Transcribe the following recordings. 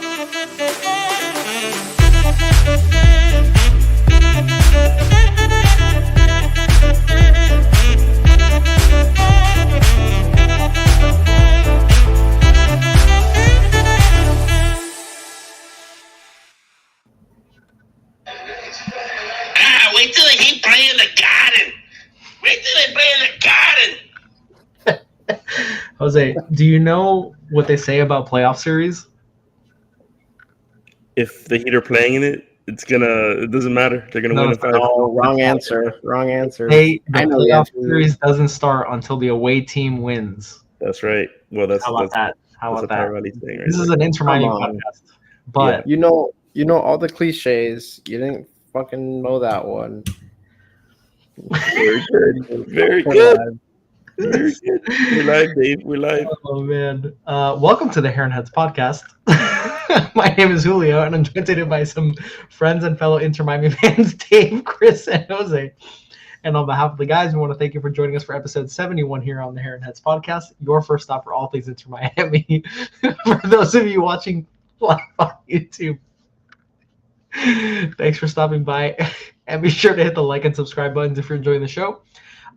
Wait till they play in the garden. Wait till they play in the garden. Jose, do you know what they say about playoff series? If the Heat are playing in it, it doesn't matter. They're gonna win in 5. Oh, wrong answer. The playoff series doesn't start until the away team wins. That's right. Well, How about that? Thing right This is an Inter Miami podcast. But you know all the cliches. You didn't fucking know that one. Very good. Very good. Very good. We're live, Dave. We're live. Oh man. Welcome to the Heron Heads podcast. My name is Julio, and I'm joined today by some friends and fellow Inter Miami fans, Dave, Chris, and Jose. And on behalf of the guys, we want to thank you for joining us for episode 71 here on the Heron Heads podcast, your first stop for all things Inter Miami. For those of you watching live on YouTube, thanks for stopping by. And be sure to hit the like and subscribe buttons if you're enjoying the show.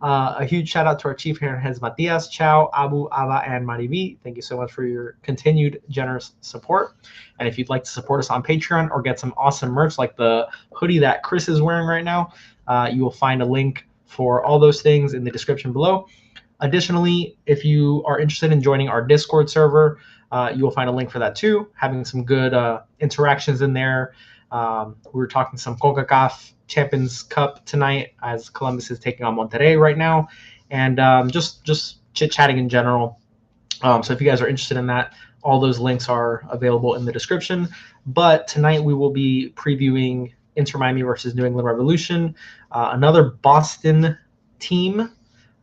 A huge shout out to our chief Heron Heads, Matias, Chao, Abu, Ava, and Marivi. Thank you so much for your continued generous support. And if you'd like to support us on Patreon or get some awesome merch like the hoodie that Chris is wearing right now, you will find a link for all those things in the description below. Additionally, if you are interested in joining our Discord server, you will find a link for that too, having some good interactions in there. We were talking some CONCACAF Champions Cup tonight as Columbus is taking on Monterrey right now, and just chit-chatting in general. So if you guys are interested in that, all those links are available in the description. But tonight we will be previewing Inter Miami versus New England Revolution, another Boston team.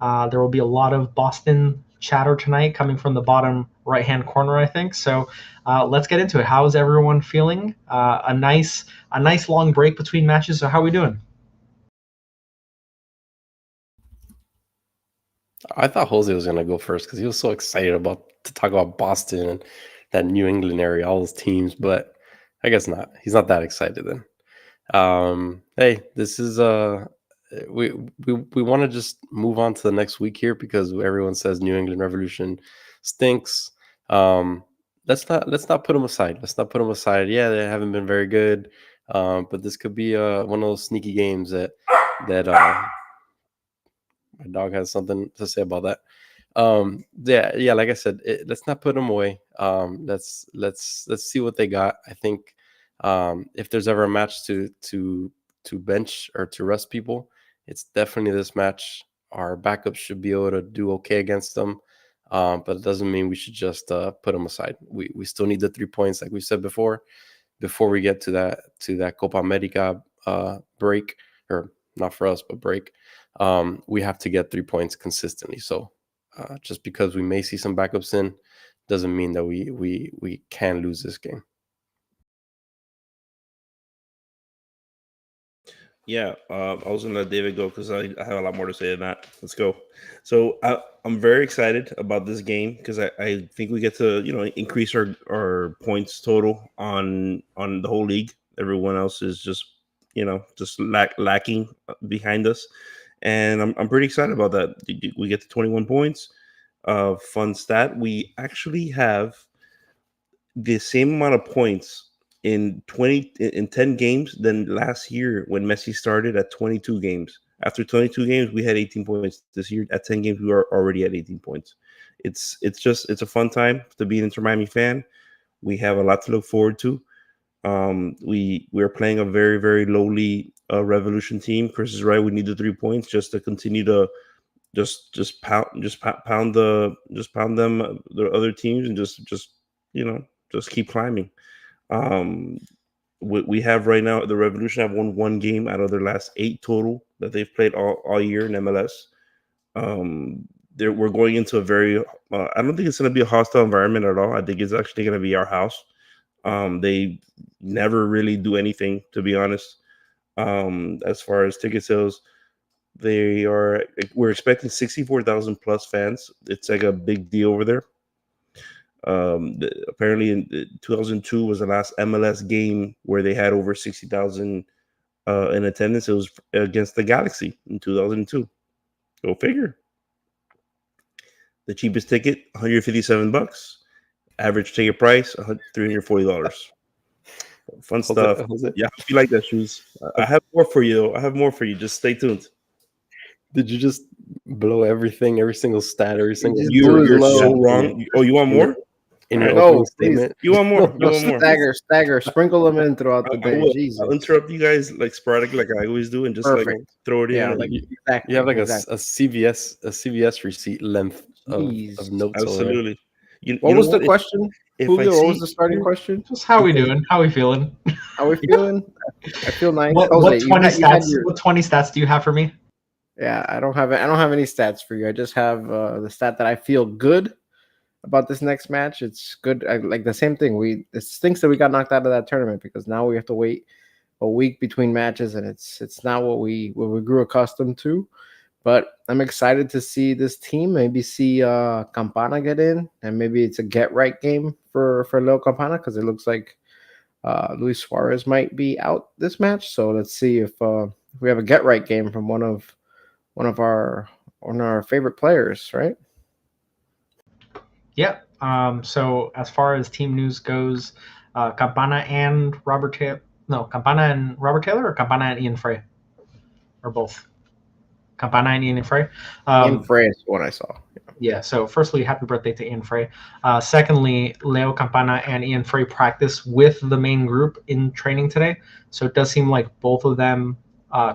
There will be a lot of Boston chatter tonight coming from the bottom right-hand corner, I think. So let's get into it. How is everyone feeling? A nice long break between matches. So how are we doing? I thought Jose was gonna go first because he was so excited to talk about Boston and that New England area, all those teams. But I guess not. He's not that excited then. Hey, this is we want to just move on to the next week here because everyone says New England Revolution stinks. Let's not put them aside. Let's not put them aside. Yeah, they haven't been very good. But this could be one of those sneaky games that my dog has something to say about that. Yeah, like I said, let's not put them away. Let's see what they got. I think if there's ever a match to bench or to rest people, it's definitely this match. Our backups should be able to do okay against them, but it doesn't mean we should just put them aside. We still need the 3 points, like we said before we get to that Copa America break, or not for us, but break. We have to get 3 points consistently. So just because we may see some backups in, doesn't mean that we can lose this game. Yeah, I was going to let David go because I have a lot more to say than that. Let's go. So I'm very excited about this game because I think we get to increase our points total on the whole league. Everyone else is just lacking behind us, and I'm pretty excited about that. We get to 21 points. Fun stat: we actually have the same amount of points in 10 games than last year when Messi started at 22 games. After 22 games, we had 18 points. This year at 10 games, we are already at 18 points. It's a fun time to be an Inter Miami fan. We have a lot to look forward to. We're playing a very, very lowly Revolution team. Chris is right. We need the 3 points just to continue to just pound them, the other teams, and just keep climbing. We have right now, the Revolution have won 1 game out of their last 8 total that they've played all year in MLS. We're going into a very I don't think it's going to be a hostile environment at all. I think it's actually going to be our house. They never really do anything, to be honest. As far as ticket sales, we're expecting 64,000 plus fans. It's like a big deal over there. Apparently, in 2002 was the last MLS game where they had over 60,000 in attendance. It was against the Galaxy in 2002. Go figure. The cheapest ticket, $157. Average ticket price, $340. Fun stuff. Yeah, I hope you like that, Shoes. I have more for you, though. I have more for you. Just stay tuned. Did you just blow everything, every single stat, every single? You're so wrong. Oh, you want more? In your opening statement, you want more? You want more? Stagger, sprinkle them in throughout the day. I'll interrupt you guys like sporadically, like I always do, and just like throw it in. Yeah, like exactly. You have like a CVS receipt length of notes. Absolutely. What was the question? Julio, what was the starting question? Just how we doing? How we feeling? How we feeling? I feel nice. What 20 stats? What 20 stats do you have for me? Yeah, I don't have any stats for you. I just have the stat that I feel good about this next match. It's good. Like the same thing. It stinks that we got knocked out of that tournament because now we have to wait a week between matches, and it's not what we grew accustomed to. But I'm excited to see this team. Maybe see Campana get in, and maybe it's a get right game for Leo Campana because it looks like Luis Suarez might be out this match. So let's see if we have a get right game from one of our favorite players, right? Yeah. So as far as team news goes, Campana and Robert Taylor. No, Campana and Robert Taylor, or Campana and Ian Frey, or both. Campana and Ian Frey. Ian Frey is what I saw. Yeah. So firstly, happy birthday to Ian Frey. Secondly, Leo Campana and Ian Frey practice with the main group in training today. So it does seem like both of them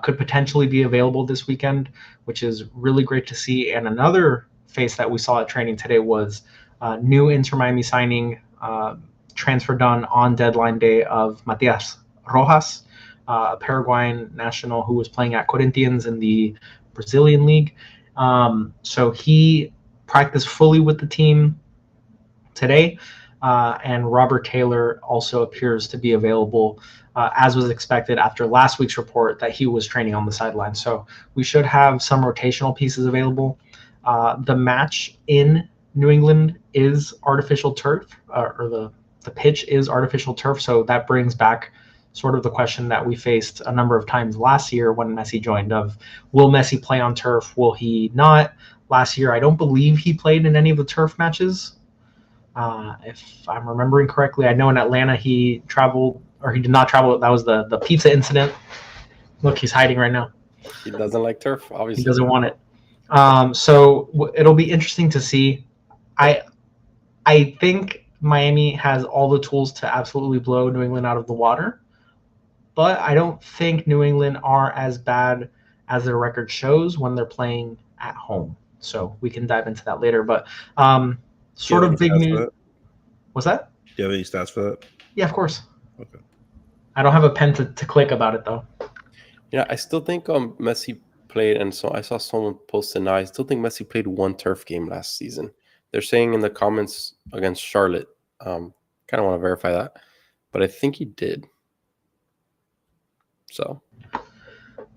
could potentially be available this weekend, which is really great to see. And another face that we saw at training today was new Inter Miami signing, transfer done on deadline day of Matias Rojas, a Paraguayan national who was playing at Corinthians in the Brazilian league. So he practiced fully with the team today, and Robert Taylor also appears to be available, as was expected after last week's report that he was training on the sideline. So we should have some rotational pieces available. The match in New England is artificial turf, or the pitch is artificial turf. So that brings back sort of the question that we faced a number of times last year when Messi joined of, will Messi play on turf? Will he not? Last year, I don't believe he played in any of the turf matches. If I'm remembering correctly, I know in Atlanta he traveled, or he did not travel. That was the pizza incident. Look, he's hiding right now. He doesn't like turf, obviously. He doesn't want it. So it'll be interesting to see. I think Miami has all the tools to absolutely blow New England out of the water, but I don't think New England are as bad as their record shows when they're playing at home. So we can dive into that later. But sort of big news. What's that? Do you have any stats for that? Yeah, of course. Okay. I don't have a pen to click about it though. Yeah, I still think Messi played, and so I saw someone posted now. I still think Messi played one turf game last season. They're saying in the comments against Charlotte. Kind of want to verify that, but I think he did. So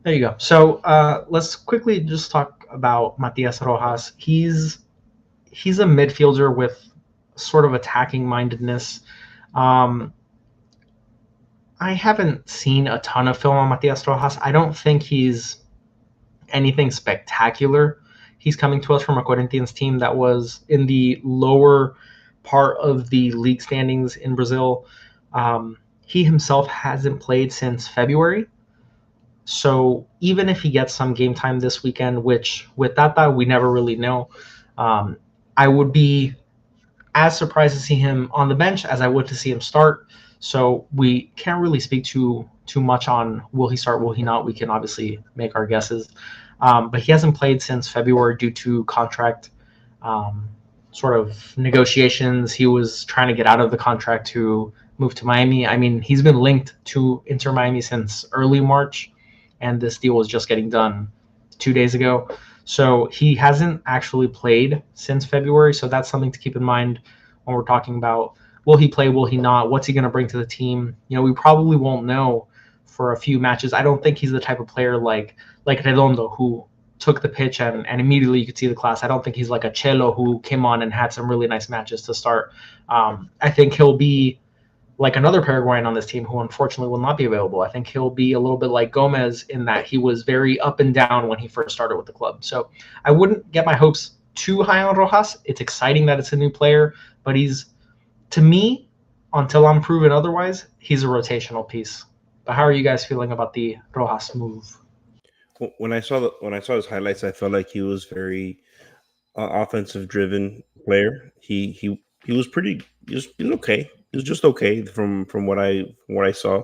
there you go. So let's quickly just talk about Matias Rojas. He's a midfielder with sort of attacking mindedness. I haven't seen a ton of film on Matias Rojas. I don't think he's anything spectacular. He's coming to us from a Corinthians team that was in the lower part of the league standings in Brazil. He himself hasn't played since February. So even if he gets some game time this weekend, which with Tata, we never really know, I would be as surprised to see him on the bench as I would to see him start. So we can't really speak too much on will he start, will he not. We can obviously make our guesses. But he hasn't played since February due to contract sort of negotiations. He was trying to get out of the contract to move to Miami. I mean, he's been linked to Inter Miami since early March, and this deal was just getting done 2 days ago. So he hasn't actually played since February. So that's something to keep in mind when we're talking about will he play, will he not, what's he going to bring to the team. You know, we probably won't know for a few matches. I don't think he's the type of player like Redondo, who took the pitch and immediately you could see the class. I don't think he's like a Chelo who came on and had some really nice matches to start. I think he'll be like another Paraguayan on this team who unfortunately will not be available. I think he'll be a little bit like Gomez in that he was very up and down when he first started with the club. So I wouldn't get my hopes too high on Rojas. It's exciting that it's a new player, but he's, to me, until I'm proven otherwise, he's a rotational piece. But how are you guys feeling about the Rojas move? When I saw his highlights, I felt like he was very offensive driven player. He was pretty. He was okay. He was just okay from what I saw.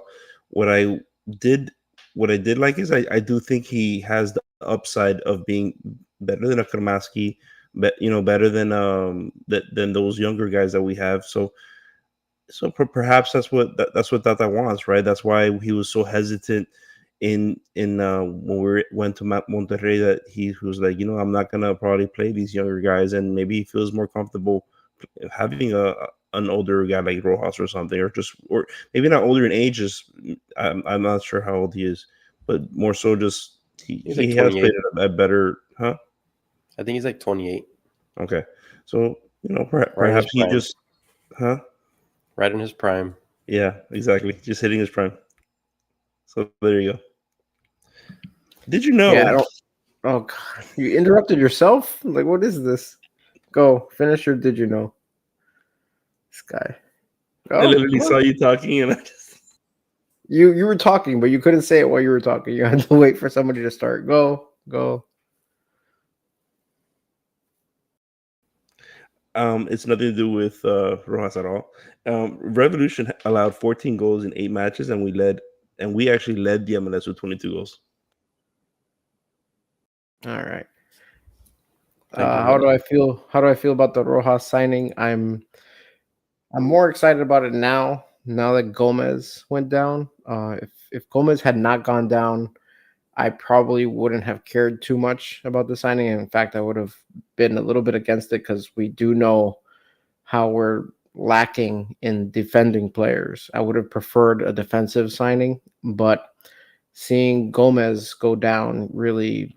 What I did like is I do think he has the upside of being better than a Kramaski, but better than than those younger guys that we have. So perhaps that's what Tata wants, right? That's why he was so hesitant in when we went to Monterrey, that he was like, I'm not gonna probably play these younger guys, and maybe he feels more comfortable having an older guy like Rojas or something, or maybe not older in age. I'm not sure how old he is, but more so just he like has 28. played a better, huh? I think he's like 28. Okay, so Right in perhaps his he prime. just, huh? Right in his prime. Yeah, exactly, just hitting his prime. So there you go. Did you know? Yeah, I don't. Oh God, you interrupted yourself. Like, what is this? Go finish your. Did you know? This guy. Go. I literally Come on. saw you talking, and I just. You were talking, but you couldn't say it while you were talking. You had to wait for somebody to start. Go. It's nothing to do with Rojas at all. Revolution allowed 14 goals in 8 matches, and we actually led the MLS with 22 goals. All right. Thank you, How brother. do I feel? How do I feel about the Rojas signing? I'm more excited about it now. Now that Gomez went down. If Gomez had not gone down, I probably wouldn't have cared too much about the signing. In fact, I would have been a little bit against it because we do know how we're lacking in defending players. I would have preferred a defensive signing, but seeing Gomez go down really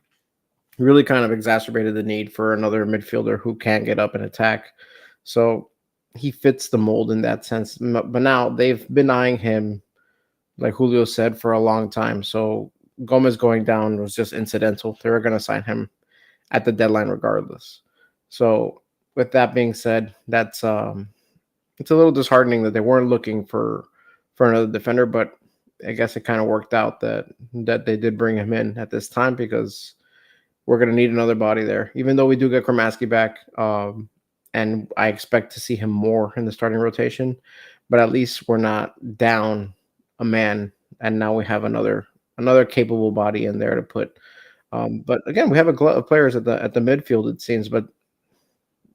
kind of exacerbated the need for another midfielder who can get up and attack. So he fits the mold in that sense. But now they've been eyeing him, like Julio said, for a long time. So Gomez going down was just incidental. They were going to sign him at the deadline regardless. So with that being said, that's it's a little disheartening that they weren't looking for another defender, but I guess it kind of worked out that they did bring him in at this time because we're going to need another body there, even though we do get Kramaski back. And I expect to see him more in the starting rotation, but at least we're not down a man. And now we have another capable body in there to put. But again, we have a glut of players at the midfield, it seems, but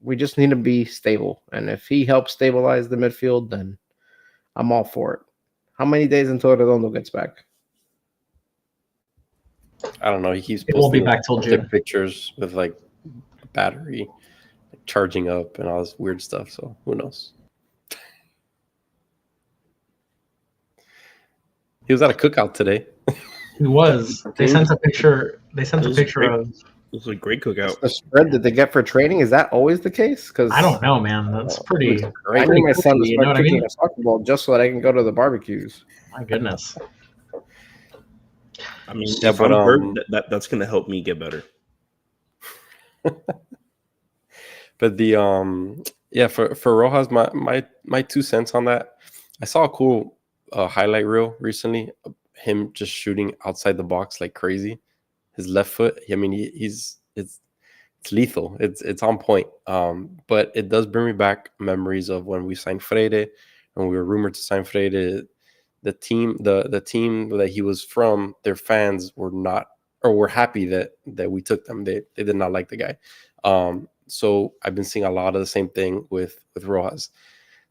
we just need to be stable. And if he helps stabilize the midfield, then I'm all for it. How many days until Redondo gets back? I don't know. He keeps It won't be posting back till June. pictures with like battery charging up and all this weird stuff. So who knows? He was at a cookout today. He was. They sent a picture. They sent It a was picture great. of. It was a great cookout. The spread that they get for training, is that always the case? Because I don't know, man. That's pretty. Looks I great. need my son to cookie, you know start what I kicking mean? a soccer ball just so that I can go to the barbecues. My goodness. I mean, Yeah, if but, I'm hurt, that's going to help me get better. But the yeah, for Rojas, my 2 cents on that. I saw a cool highlight reel recently of him just shooting outside the box like crazy. His left foot. I mean, it's lethal. It's on point. But it does bring me back memories of when we signed Freire, and we were rumored to sign Freire. The team that he was from, their fans were not, or were happy that we took them. They did not like the guy. So I've been seeing a lot of the same thing with Rojas.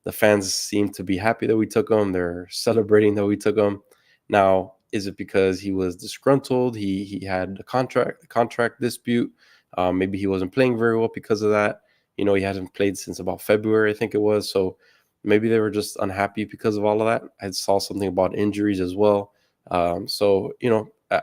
The fans seem to be happy that we took him. They're celebrating that we took him. Now, is it because he was disgruntled? He had a contract dispute. Maybe he wasn't playing very well because of that. He hasn't played since about February, I think it was. So maybe they were just unhappy because of all of that. I saw something about injuries as well. So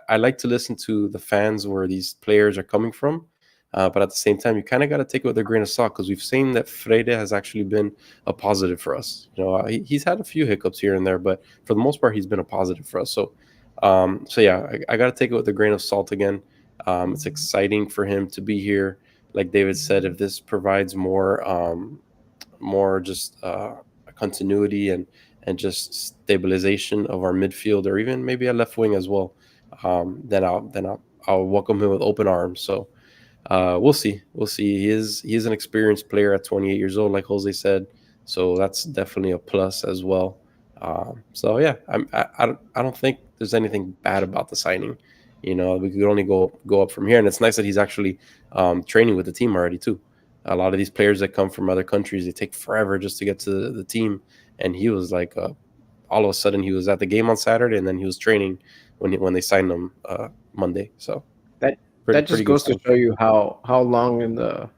I like to listen to the fans where these players are coming from. But at the same time, you kind of got to take it with a grain of salt because we've seen that Freire has actually been a positive for us. He's had a few hiccups here and there, but for the most part, he's been a positive for us. So, yeah, I got to take it with a grain of salt again. It's exciting for him to be here. Like David said, if this provides more just continuity and just stabilization of our midfield, or even maybe a left wing as well, then I'll welcome him with open arms. So. We'll see. He is an experienced player at 28 years old, like Jose said. So that's definitely a plus as well. So yeah, I don't think there's anything bad about the signing. We could only go up from here, and it's nice that he's actually training with the team already too. A lot of these players that come from other countries, they take forever just to get to the team, and he was like, all of a sudden he was at the game on Saturday, and then he was training when they signed him Monday. So. That just goes to show you how long in the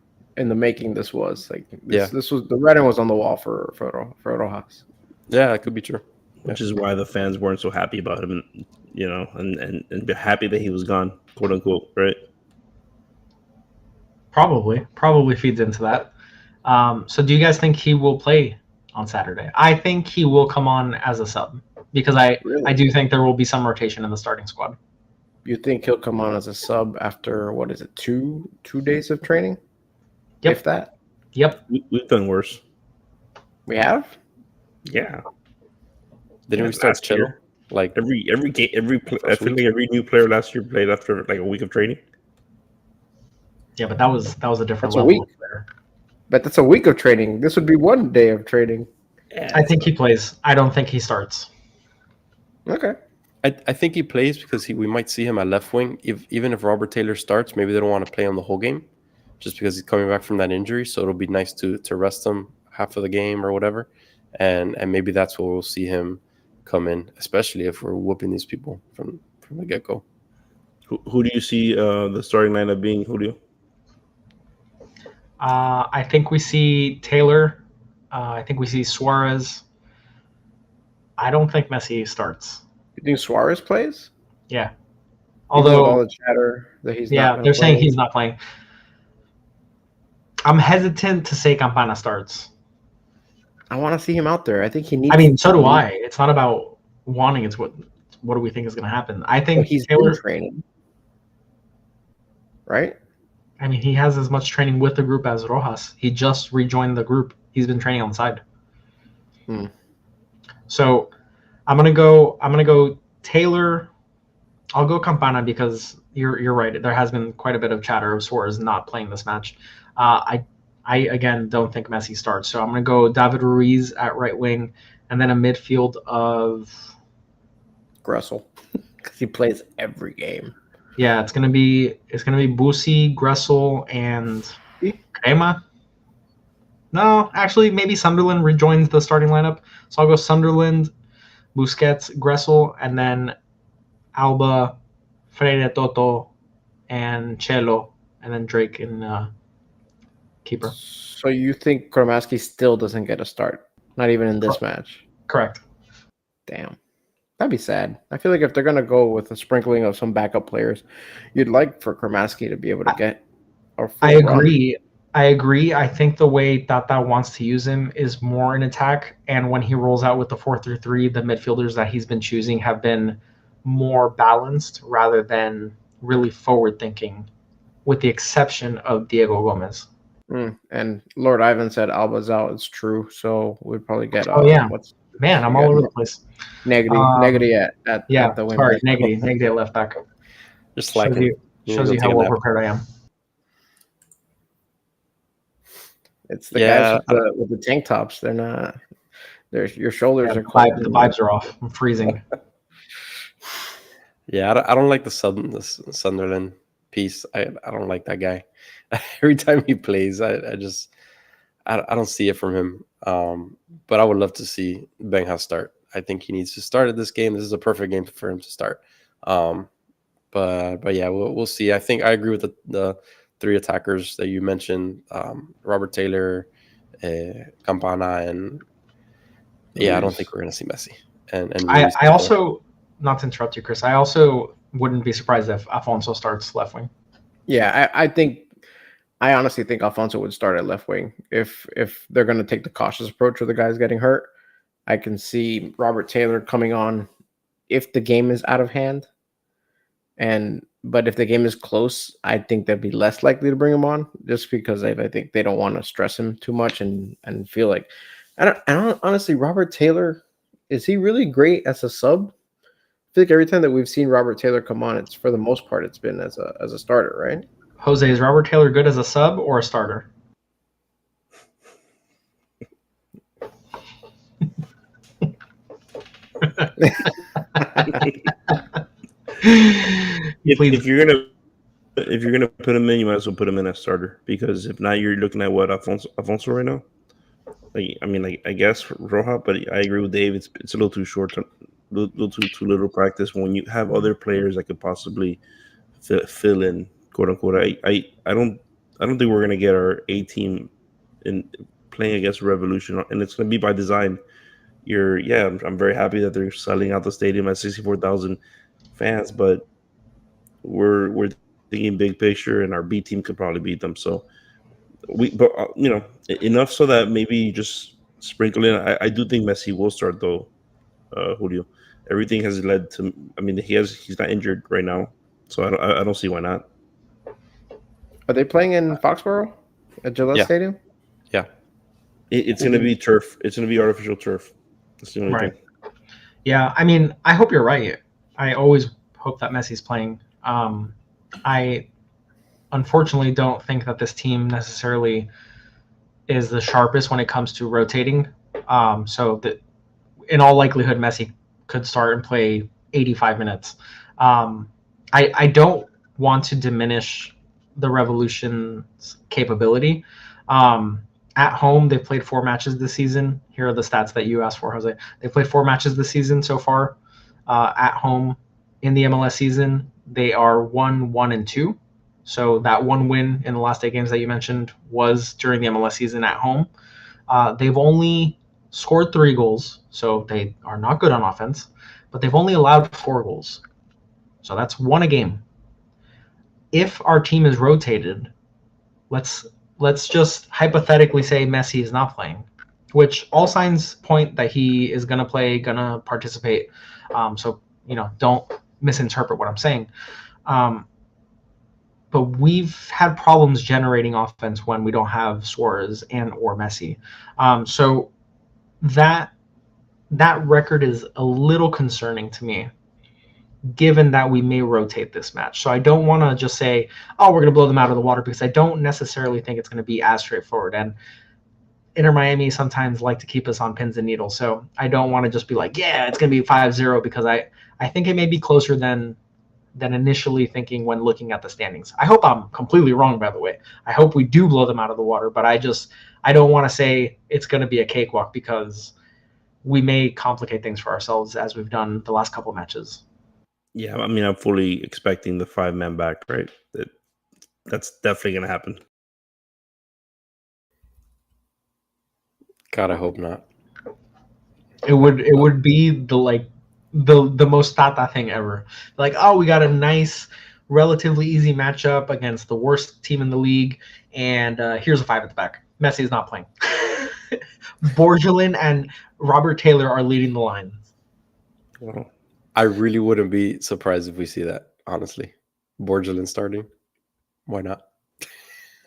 making this was. Like this was the writing was on the wall for Rojas. Yeah, that could be true. Which is why the fans weren't so happy about him, and be happy that he was gone, quote unquote, right? Probably feeds into that. So do you guys think he will play on Saturday? I think he will come on as a sub because I do think there will be some rotation in the starting squad. You think he'll come on as a sub after, what is it, two days of training? Yep. If that? Yep. We've done worse. We have? Yeah. Didn't we start chill? Like every game, I feel like every new player last year played after like a week of training. Yeah, but that was a different That's level. A week. But that's a week of training. This would be 1 day of training. Yeah, I think he plays. I don't think he starts. Okay. I think he plays because we might see him at left wing. Even if Robert Taylor starts, maybe they don't want to play him the whole game, just because he's coming back from that injury. So it'll be nice to rest him half of the game or whatever, and maybe that's where we'll see him come in, especially if we're whooping these people from the get go. Who do you see the starting lineup being, Julio? I think we see Taylor. I think we see Suarez. I don't think Messi starts. You think Suarez plays? Yeah. Although all the chatter that he's not they're saying he's not playing. I'm hesitant to say Campana starts. I want to see him out there. I think he needs. I mean, so do I. It's not about wanting. It's what do we think is going to happen. I think he's Taylor been training, right? I mean, he has as much training with the group as Rojas. He just rejoined the group. He's been training on the side. So I'm gonna go Taylor. I'll go Campana because you're right. There has been quite a bit of chatter of Suarez not playing this match. I again don't think Messi starts. So I'm gonna go David Ruiz at right wing, and then a midfield of Gressel because he plays every game. Yeah, it's gonna be Busi, Gressel, and Crema. No, actually, maybe Sunderland rejoins the starting lineup. So I'll go Sunderland, Busquets, Gressel, and then Alba, Freire, Toto, and Chelo, and then Drake in keeper. So you think Kromaski still doesn't get a start? Not even in this match? Correct. Damn. That'd be sad. I feel like if they're going to go with a sprinkling of some backup players, you'd like for Kromaski to be able to get a full I agree. run. I agree. I think the way Tata wants to use him is more in attack. And when he rolls out with the 4-3-3, the midfielders that he's been choosing have been more balanced rather than really forward-thinking, with the exception of Diego Gomez. And Lord Ivan said Alba's out. It's true. So we'd probably get... Man, I'm all over the place. Negri at the wing. Sorry, Negri at left back. Just like shows you how well prepared I am. It's the guys with the tank tops. They're not. Your shoulders are cold. The vibes are off. I'm freezing. Yeah, I don't like the Sunderland piece. I don't like that guy. Every time he plays, I don't see it from him. But I would love to see Benja start. I think he needs to start at this game. This is a perfect game for him to start. But yeah, we'll see. I think I agree with the three attackers that you mentioned, Robert Taylor, Campana, and I don't think we're going to see Messi. And I also, not to interrupt you, Chris, I also wouldn't be surprised if Afonso starts left wing. Yeah, I honestly think Alfonso would start at left wing if they're going to take the cautious approach with the guys getting hurt. I can see Robert Taylor coming on if the game is out of hand, but if the game is close, I think they'd be less likely to bring him on just because I think they don't want to stress him too much and feel like I don't honestly. Robert Taylor, is he really great as a sub? I feel like every time that we've seen Robert Taylor come on, it's for the most part it's been as a starter, right? Jose, is Robert Taylor good as a sub or a starter? If you're gonna put him in, you might as well put him in as starter, because if not, you're looking at what Afonso right now. I guess Roja, but I agree with Dave. It's a little too short, little too little practice when you have other players that could possibly fill in, quote unquote. I don't think we're gonna get our A team in playing against Revolution, and it's gonna be by design. I'm very happy that they're selling out the stadium at 64,000 fans, but we're thinking big picture, and our B team could probably beat them. So enough so that maybe you just sprinkle in. I do think Messi will start though, Julio. Everything has led to. He's not injured right now, so I don't see why not. Are they playing in Foxborough at Gillette Stadium? Yeah, it's going to be turf. It's going to be artificial turf. That's the only thing. Yeah, I hope you're right. I always hope that Messi's playing. I unfortunately don't think that this team necessarily is the sharpest when it comes to rotating. So that in all likelihood, Messi could start and play 85 minutes. I don't want to diminish the Revolution's capability. At home, they've played 4 matches this season. Here are the stats that you asked for, Jose. They've played 4 matches this season so far. At home in the MLS season, they are 1-1-2. So that one win in the last 8 games that you mentioned was during the MLS season at home. They've only scored 3 goals, so they are not good on offense, but they've only allowed 4 goals. So that's 1 a game. If our team is rotated, let's just hypothetically say Messi is not playing, which all signs point that he is going to play, going to participate. So, don't misinterpret what I'm saying. But we've had problems generating offense when we don't have Suarez or Messi. So that record is a little concerning to me, given that we may rotate this match. So I don't want to just say, oh, we're going to blow them out of the water, because I don't necessarily think it's going to be as straightforward. And Inter Miami sometimes like to keep us on pins and needles. So I don't want to just be like, yeah, it's going to be 5-0, because I think it may be closer than initially thinking when looking at the standings. I hope I'm completely wrong, by the way. I hope we do blow them out of the water, but I don't want to say it's going to be a cakewalk, because we may complicate things for ourselves as we've done the last couple matches. Yeah, I'm fully expecting the 5-man back, right? That's definitely going to happen. God, I hope not. It would be the most Tata thing ever. Like, oh, we got a nice, relatively easy matchup against the worst team in the league, and here's a 5 at the back. Messi is not playing. Borgelin and Robert Taylor are leading the line. Wow. I really wouldn't be surprised if we see that, honestly. Borgelin starting. Why not?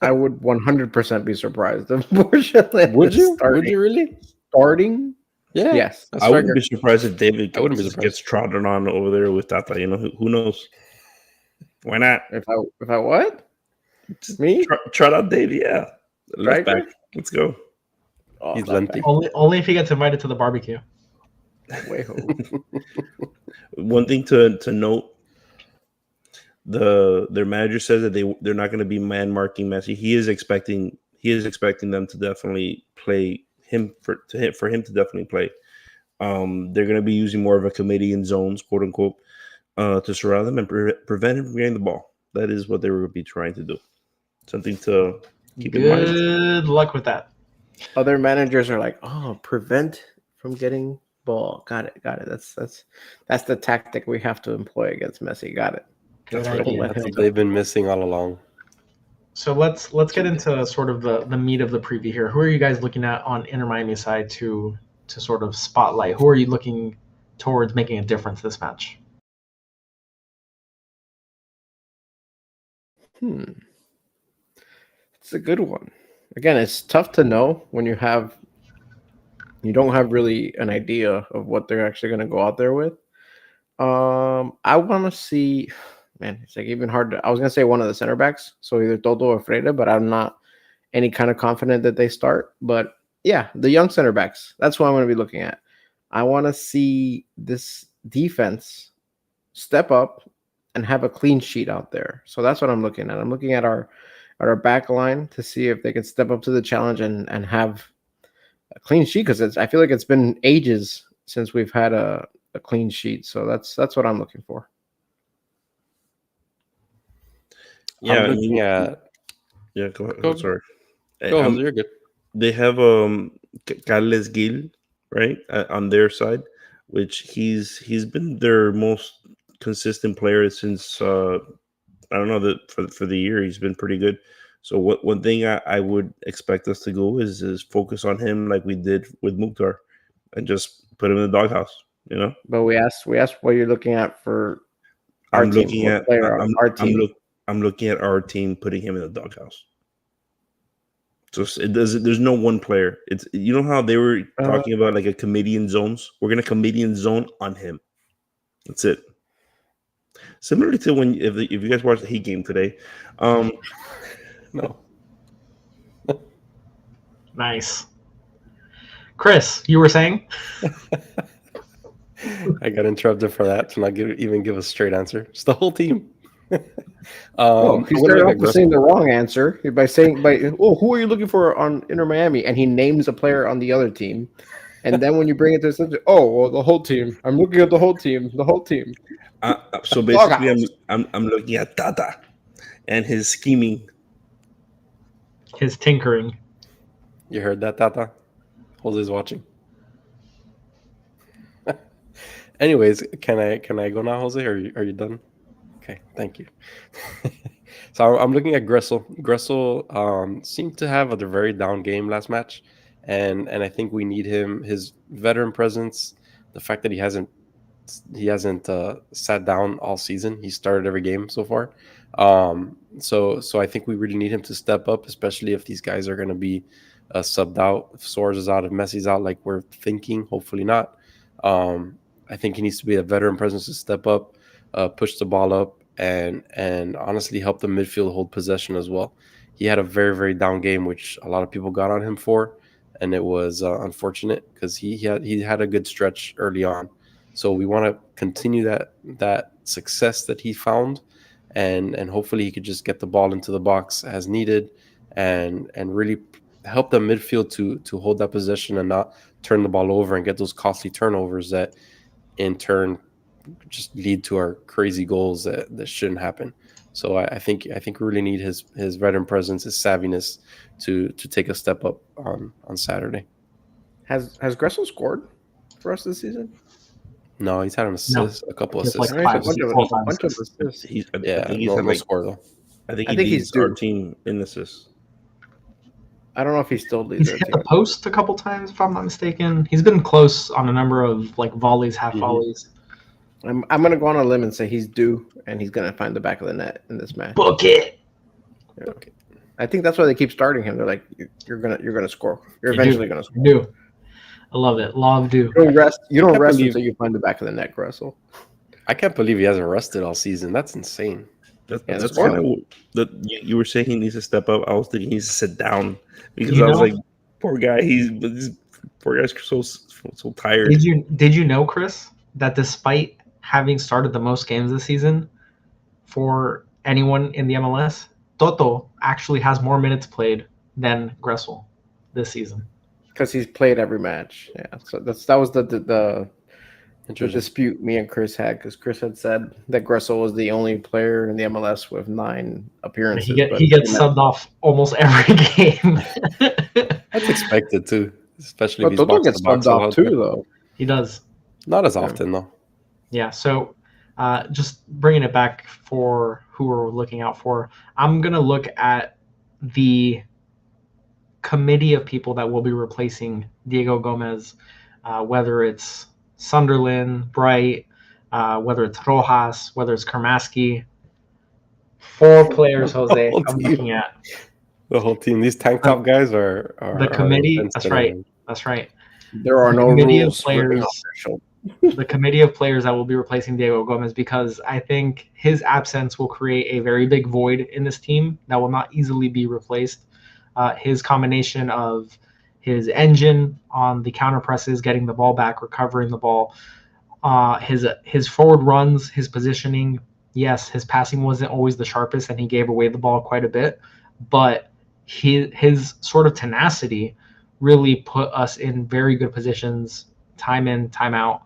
I would 100% be surprised if Borgelin Would you? starting. Would you really? Starting? Yeah. Yes. I wouldn't be surprised if David surprised. gets trodden on over there with Tata. Who knows? Why not? If I what? Me? Trot out David, yeah. Left back. Let's go. Oh, He's lengthy. Only if he gets invited to the barbecue. Way One thing to note, their manager says that they're not going to be man marking Messi. He is expecting them to definitely play him for him to definitely play. They're going to be using more of a committee in zones, quote unquote, to surround them and prevent him from getting the ball. That is what they were going to be trying to do. Something to keep in mind. Good luck with that. Other managers are like, prevent from getting ball. Got it. That's the tactic we have to employ against Messi. Got it. That's Good right. idea. That's what they've been missing all along. So let's get into sort of the meat of the preview here. Who are you guys looking at on Inter Miami side to sort of spotlight? Who are you looking towards making a difference this match? It's a good one. Again, it's tough to know when you don't have really an idea of what they're actually going to go out there with. I want to see, man, it's like even hard to, I was going to say one of the center backs, so either Toto or Freire, but I'm not any kind of confident that they start. But yeah, the young center backs, that's what I'm going to be looking at. I want to see this defense step up and have a clean sheet out there. So that's what I'm looking at. I'm looking at our back line to see if they can step up to the challenge and have a clean sheet, because I feel like it's been ages since we've had a clean sheet. So that's what I'm looking for. Yeah, I'm looking at. Yeah, go ahead. Go- Sorry. Go, Jose, you're good. They have Carles Gil, right, on their side, which he's been their most consistent player since I don't know, that for the year he's been pretty good. So one thing I would expect us to go is focus on him like we did with Mukhtar, and just put him in the doghouse. You know. But we asked what you're looking at for our I'm team. looking What at player on our team. I'm looking at our team putting him in the doghouse. So there's no one player. It's, you know how they were talking about like a comedian zones. We're gonna comedian zone on him. That's it. Similarly to when if you guys watched the Heat game today, No. Nice. Chris, you were saying? I got interrupted for that to not even give a straight answer. It's the whole team. He I'm gonna started make off with saying the wrong answer by saying, who are you looking for on Inter Miami? And he names a player on the other team. And then when you bring it to the subject, the whole team. I'm looking at the whole team. The whole team. So basically, I'm looking at Tata and his scheming. His tinkering. You heard that, Tata? Jose's watching. Anyways, can I go now, Jose? Are you done? Okay, thank you. So I'm looking at Gressel. Gressel seemed to have a very down game last match, and I think we need him. His veteran presence, the fact that he hasn't sat down all season. He started every game so far. So I think we really need him to step up, especially if these guys are going to be subbed out. If Suarez is out, if Messi's out, like we're thinking, hopefully not. I think he needs to be a veteran presence to step up, push the ball up, and honestly help the midfield hold possession as well. He had a very, very down game, which a lot of people got on him for, and it was unfortunate because he had a good stretch early on. So we want to continue that success that he found, and hopefully he could just get the ball into the box as needed, and really help the midfield to hold that possession and not turn the ball over and get those costly turnovers that in turn just lead to our crazy goals that shouldn't happen. So I think we really need his veteran presence, his savviness to take a step up on Saturday. Has Gressel scored for us this season? No, he's had an assist, a couple He's assists. like A bunch of assists. I think he's no had like, score though. I think I he think leads he's our due. team in assists. I don't know if he still leads He's our hit team. the post a couple times, if I'm not mistaken. He's been close on a number of like volleys, half Mhm. volleys. I'm gonna go on a limb and say he's due, and he's gonna find the back of the net in this match. Book it. Okay. I think that's why they keep starting him. They're like, you're gonna score. You're You eventually do. gonna score. Do. I love it. Law of do. You don't rest. You don't can't rest believe- until you find the back of the net, Gressel. I can't believe he hasn't rested all season. That's insane. Yeah, That's that's kind of that you were saying he needs to step up. I was thinking he needs to sit down because You I was know- like, poor guy. This poor guy's so tired. Did you know, Chris, that despite having started the most games this season for anyone in the MLS, Toto actually has more minutes played than Gressel this season. Because he's played every match. Yeah. So that was the Interesting. dispute me and Chris had, because Chris had said that Gressel was the only player in the MLS with 9 appearances. He but gets subbed off almost every game. That's expected too, especially if But he's Toto box gets to box subbed off out too, there. though. He does. Not as Yeah. often though. Yeah. So just bringing it back for who we're looking out for, I'm going to look at the committee of people that will be replacing Diego Gomez, whether it's Sunderland, Bright, whether it's Rojas, whether it's Kermaski. 4 players, Jose, whole I'm team. looking at. The whole team. These tank top guys are The committee. intense That's today, right. man. That's right. There are The no committee of rules for being players. official. The committee of players that will be replacing Diego Gomez, because I think his absence will create a very big void in this team that will not easily be replaced. His combination of his engine on the counter presses, getting the ball back, recovering the ball, his forward runs, his positioning. Yes, his passing wasn't always the sharpest, and he gave away the ball quite a bit, but his sort of tenacity really put us in very good positions, time in, time out.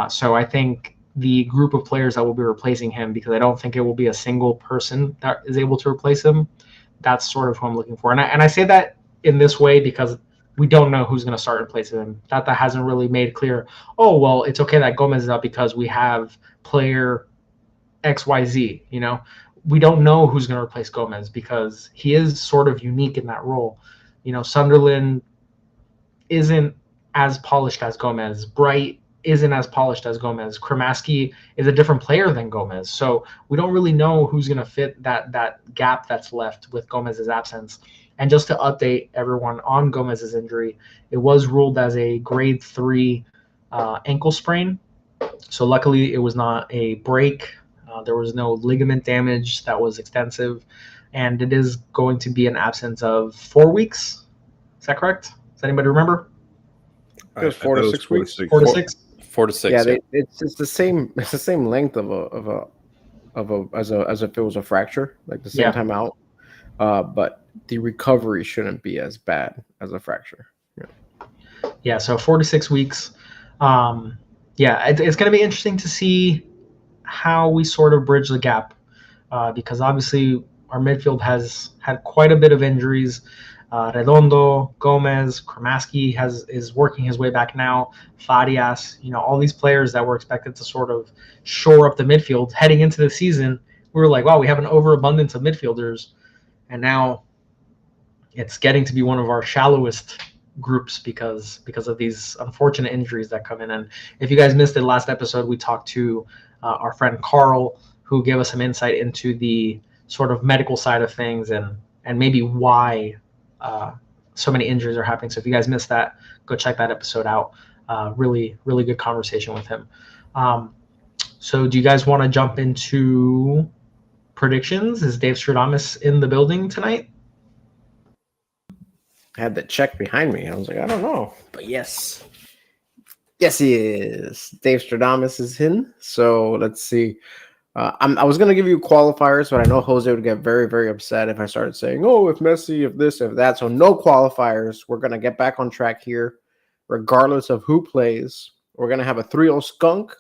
So I think the group of players that will be replacing him, because I don't think it will be a single person that is able to replace him, that's sort of who I'm looking for. And I say that in this way because we don't know who's going to start replacing him. That hasn't really made clear, oh, well, it's okay that Gomez is out because we have player XYZ, you know? We don't know who's going to replace Gomez because he is sort of unique in that role. You know, Sunderland isn't as polished as Gomez. Bright isn't as polished as Gomez. Kermaski is a different player than Gomez. So we don't really know who's going to fit that gap that's left with Gomez's absence. And just to update everyone on Gomez's injury, it was ruled as a grade 3 ankle sprain. So luckily it was not a break. There was no ligament damage that was extensive. And it is going to be an absence of 4 weeks. Is that correct? Does anybody remember? It was 4 to 6 weeks. 4 to 6? 4 to 6. Yeah, it's the same. It's the same length as if it was a fracture, like the same time out. But the recovery shouldn't be as bad as a fracture. Yeah, so 4 to 6 weeks. It's going to be interesting to see how we sort of bridge the gap, because obviously our midfield has had quite a bit of injuries. Redondo, Gomez, Kermaski is working his way back now. Farias, all these players that were expected to sort of shore up the midfield heading into the season. We were like, wow, we have an overabundance of midfielders, and now it's getting to be one of our shallowest groups because of these unfortunate injuries that come in. And if you guys missed the last episode, we talked to our friend Carl, who gave us some insight into the sort of medical side of things and maybe why so many injuries are happening. So if you guys missed that, go check that episode out. Really, really good conversation with him. So do you guys want to jump into predictions? Is Dave Stradamus in the building tonight? I had the check behind me. I was like, I don't know. But yes, he is. Dave Stradamus is in. So let's see. I was going to give you qualifiers, but I know Jose would get very, very upset if I started saying, oh, if Messi, if this, if that. So no qualifiers. We're going to get back on track here, regardless of who plays. We're going to have a 3-0 skunk,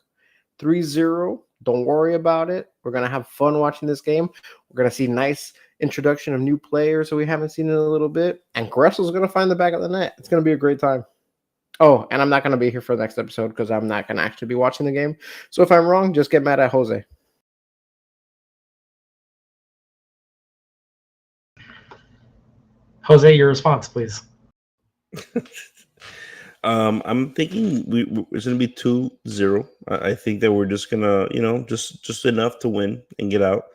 3-0. Don't worry about it. We're going to have fun watching this game. We're going to see nice introduction of new players that we haven't seen in a little bit. And Gressel's going to find the back of the net. It's going to be a great time. Oh, and I'm not going to be here for the next episode because I'm not going to actually be watching the game. So if I'm wrong, just get mad at Jose. Jose, your response, please. I'm thinking it's going to be 2-0. I think that we're just going to, just enough to win and get out.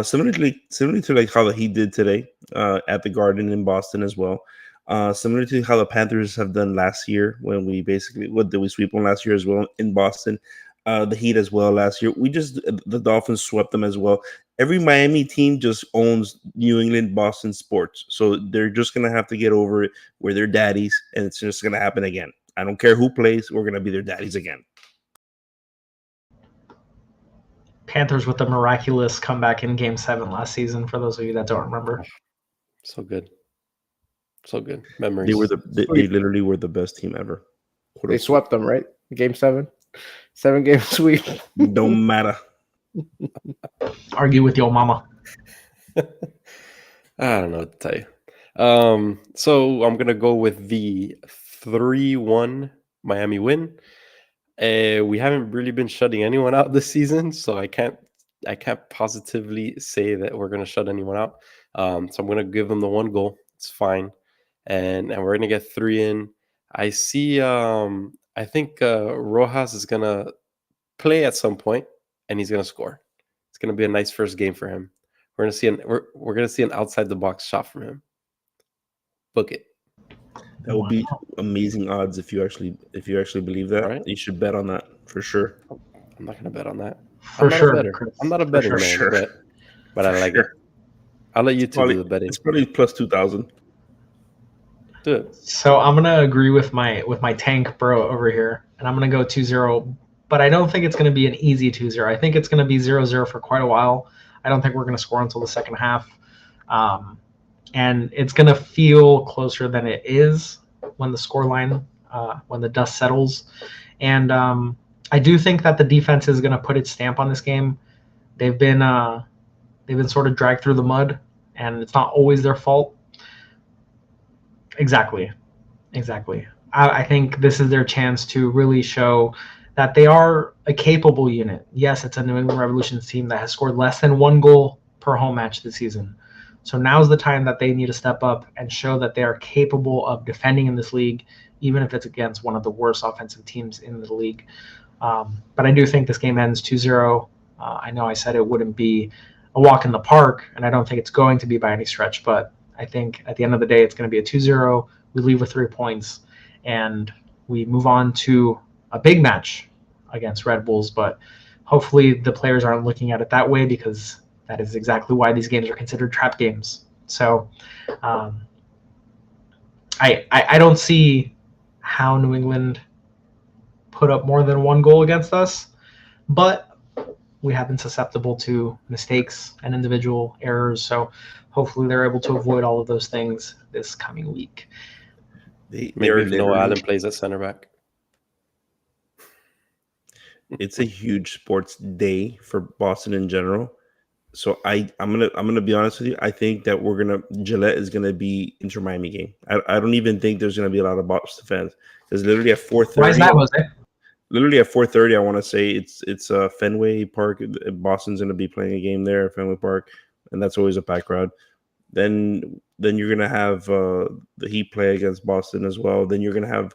Similarly to like how he did today at the Garden in Boston as well. Similar to how the Panthers have done last year when we sweep them last year as well in Boston. The Heat as well last year. The Dolphins swept them as well. Every Miami team just owns New England, Boston sports. So they're just going to have to get over it. We're their daddies, and it's just going to happen again. I don't care who plays. We're going to be their daddies again. Panthers with the miraculous comeback in Game 7 last season, for those of you that don't remember. So good. Memories. They literally were the best team ever. They swept them, right? Game 7. 7-game sweep. Don't matter. Argue with your mama. I don't know what to tell you. So I'm going to go with the 3-1 Miami win. We haven't really been shutting anyone out this season, so I can't positively say that we're going to shut anyone out. So I'm going to give them the 1 goal. It's fine, and we're going to get 3 in. I see. I think Rojas is going to play at some point, and he's going to score. It's going to be a nice first game for him. We're going to see we're going to see an outside the box shot from him. Book it. That would be amazing odds if you actually believe that. Right. You should bet on that for sure. I'm not going to bet on that. For sure. I'm not a betting man, sure. but I like it. I'll let you two do the betting. It's probably plus 2,000. Do it. So I'm gonna agree with my tank bro over here, and I'm gonna go 2-0. But I don't think it's gonna be an easy 2-0. I think it's gonna be 0-0 for quite a while. I don't think we're gonna score until the second half, and it's gonna feel closer than it is when the scoreline, when the dust settles. And I do think that the defense is gonna put its stamp on this game. They've been sort of dragged through the mud, and it's not always their fault. Exactly. I think this is their chance to really show that they are a capable unit. Yes, it's a New England Revolutions team that has scored less than 1 goal per home match this season. So now's the time that they need to step up and show that they are capable of defending in this league, even if it's against one of the worst offensive teams in the league. But I do think this game ends 2-0. I know I said it wouldn't be a walk in the park, and I don't think it's going to be by any stretch, but I think at the end of the day, it's going to be a 2-0. We leave with 3 points, and we move on to a big match against Red Bulls. But hopefully the players aren't looking at it that way, because that is exactly why these games are considered trap games. So I don't see how New England put up more than 1 goal against us, but we have been susceptible to mistakes and individual errors. So hopefully they're able to avoid all of those things this coming week. Maybe if Noah Allen plays at center back. It's a huge sports day for Boston in general. So I'm gonna be honest with you. I think that Gillette is gonna be Inter Miami game. I don't even think there's gonna be a lot of Boston fans. There's literally at 4:30. Why is that, Jose? Literally at 4:30, I want to say it's Fenway Park. Boston's going to be playing a game there at Fenway Park, and that's always a packed crowd. Then you're going to have the Heat play against Boston as well. Then you're going to have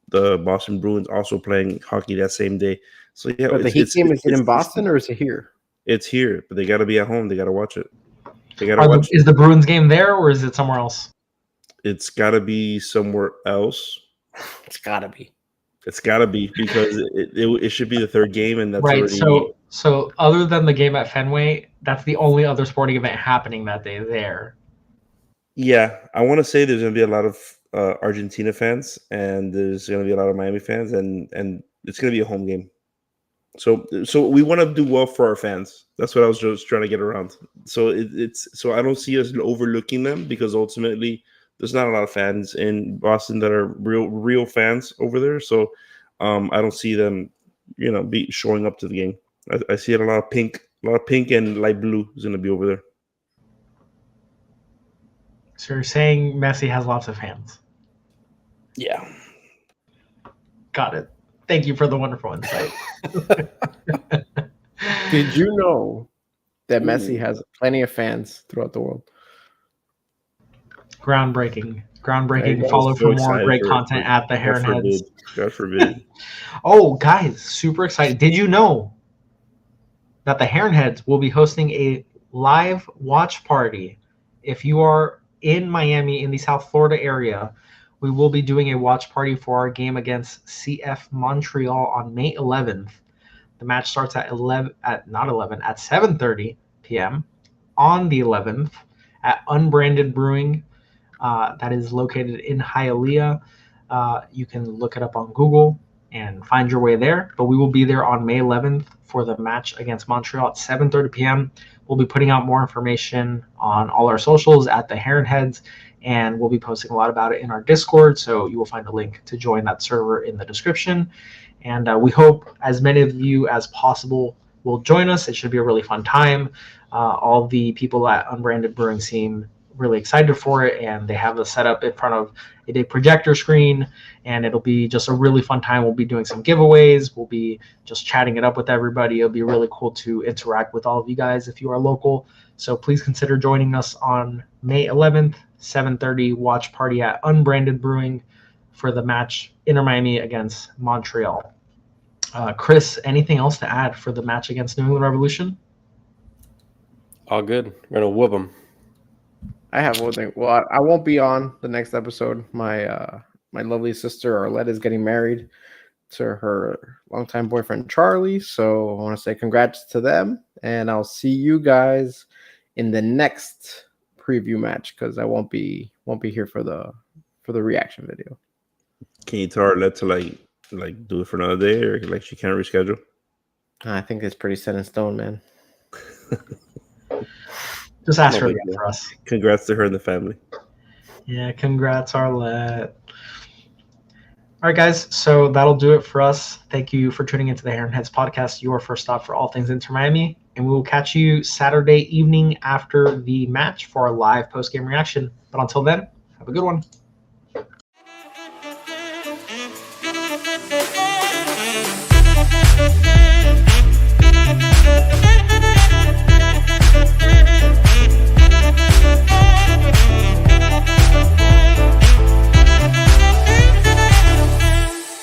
the Boston Bruins also playing hockey that same day. So yeah, but the Heat game is it in Boston or is it here? It's here, but they got to be at home. They got to watch it. They got to watch. Is the Bruins game there, or is it somewhere else? It's got to be somewhere else. It's got to be. It's got to be, because it should be the 3rd game, and that's right. already... So other than the game at Fenway, that's the only other sporting event happening that day there. Yeah, I want to say there's going to be a lot of Argentina fans, and there's going to be a lot of Miami fans, and it's going to be a home game. So we want to do well for our fans. That's what I was just trying to get around. So so I don't see us overlooking them, because ultimately there's not a lot of fans in Boston that are real fans over there. So I don't see them, be showing up to the game. I see a lot of pink and light blue is going to be over there. So you're saying Messi has lots of fans? Yeah. Got it. Thank you for the wonderful insight. Did you know that Messi has plenty of fans throughout the world? Groundbreaking. Follow for more great content at the Heron Heads. God forbid. Oh, guys, super excited. Did you know that the Heron Heads will be hosting a live watch party? If you are in Miami, in the South Florida area, we will be doing a watch party for our game against CF Montreal on May 11th. The match starts at 7:30 p.m. on the 11th at Unbranded Brewing. That is located in Hialeah. You can look it up on Google and find your way there. But we will be there on May 11th for the match against Montreal at 7:30 p.m. We'll be putting out more information on all our socials at the Heron Heads, and we'll be posting a lot about it in our Discord. So you will find a link to join that server in the description. And we hope as many of you as possible will join us. It should be a really fun time. All the people at Unbranded Brewing seem really excited for it, and they have the setup in front of a big projector screen, and it'll be just a really fun time. We'll be doing some giveaways. We'll be just chatting it up with everybody. It'll be really cool to interact with all of you guys if you are local. So please consider joining us on May 11th, 7:30 watch party at Unbranded Brewing for the match Inter Miami against Montreal. Chris, anything else to add for the match against New England Revolution? All good. We're gonna whoop them. I have one thing. Well, I won't be on the next episode. My lovely sister Arlette is getting married to her longtime boyfriend Charlie. So I want to say congrats to them, and I'll see you guys in the next preview match because I won't be here for the reaction video. Can you tell Arlette to like do it for another day, or like she can't reschedule? I think it's pretty set in stone, man. Just ask No her big again deal. for us. Congrats to her and the family. Yeah, congrats, Arlette. All right, guys. So that'll do it for us. Thank you for tuning into the Heron Heads podcast, your first stop for all things Inter Miami. And we will catch you Saturday evening after the match for a live post-game reaction. But until then, have a good one.